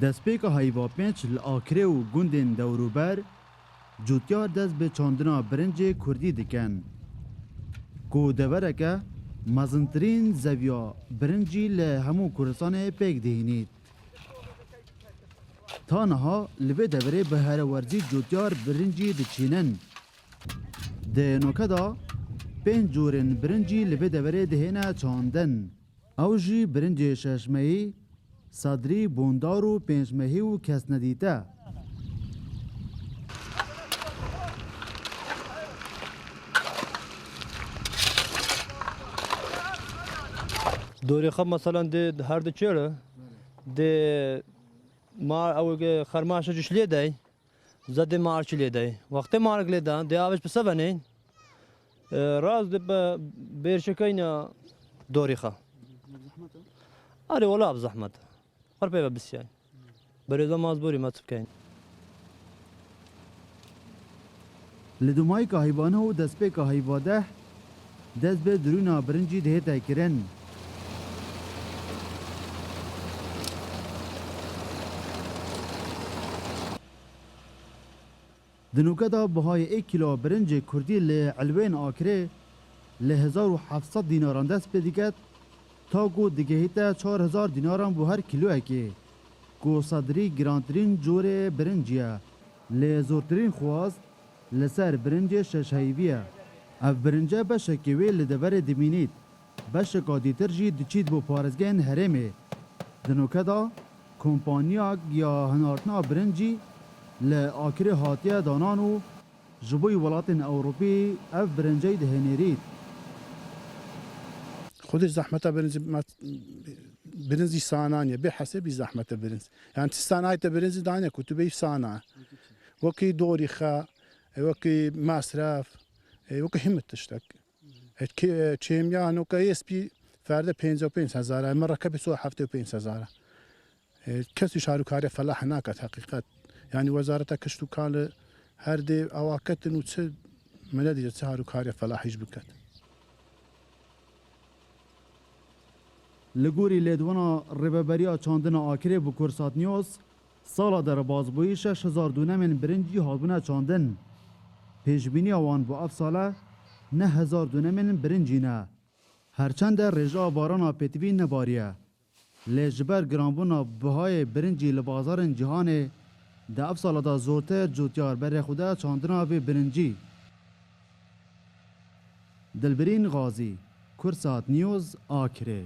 دەستپێکە هەیڤاپێنج li Akirê û gundên dewrûber cûtyar dest bi çandina birincê Kurdî dikin. Ku devereke mezintirîn zeviya birincî li hemû Kurdistanê pêk dihînît. Ta niha li vê deverê bi herewerzî cûtyar birincî diçînin. Di nokeda pênc corên birincî li vê deverê dihêne çandin. Ew jî birincê şeşmehî, sadrî, bondar û pêncmehî û kesnedîte. دوري خب مثلا دي هر دي چيره دي ما او خرماشه جش ليداي زد مارچ ليداي وقت مارك ليدا دي اوش بسفنين راز دي بيرشكينا دوري خا اري ولا بزحمت قربي بس يعني بريزا مزبوري ما تبكين Li Dumayka heyvana û destpêka heyvadeh dest bi dirûna birincî dihête kirin. Di nokeda bihayê 1 kilo birincê Kurdî li Elwên Akirê li 1700 dînaran dest pê diket ta ku digehîte 4000 dînaran bû her kîloyekê. Ku sadrî girantirîn corê birincî ye. Lê zortirîn xwast li ser birincê şeşheyvî ye. Ev birince beşekê wê li deverê dimînît. Beşeka dîtir jî diçît bû parêzgehên herêmê. Di nokeda kompaniyak ya hinartina birincî li Akirê hatiye danan û ji bo welatên Ewropî ev birinceyê dihênêrît. خودش زحمت برنزی سانانیه به حسابی زحمت برنز یعنی تستانایت برنزی دانه کتبی سانا وکی دوری خا وکی مصرف وکی همت تشتک چیم یا نو که اسپی فرد 55,000 مرکب سو 75,000 کسی شارکاری فلاح ناکت حقیقت یعنی وزارت کشتو کال هر دی اواکت نو چه ملدی شارکاری فلاحیش بکت Li gorî lêdwana rêveberiya çandina Akirê bi Kursatniyos, sala derebazbûyî 6000 dûnemên birincî hatbûne çandin. Pêşbîniya wan bu ev sale ne 1000 dûnemên birincî ne. Herçend de rêja barana pêtivî nebariye. Lê ji ber giranbûna bihayê birincî li bazarên cîhanê di ev sala da zortir cûtyar berê xwe çandina vê birincî. Dilbirîn Gazî, Kursat News, Akirê.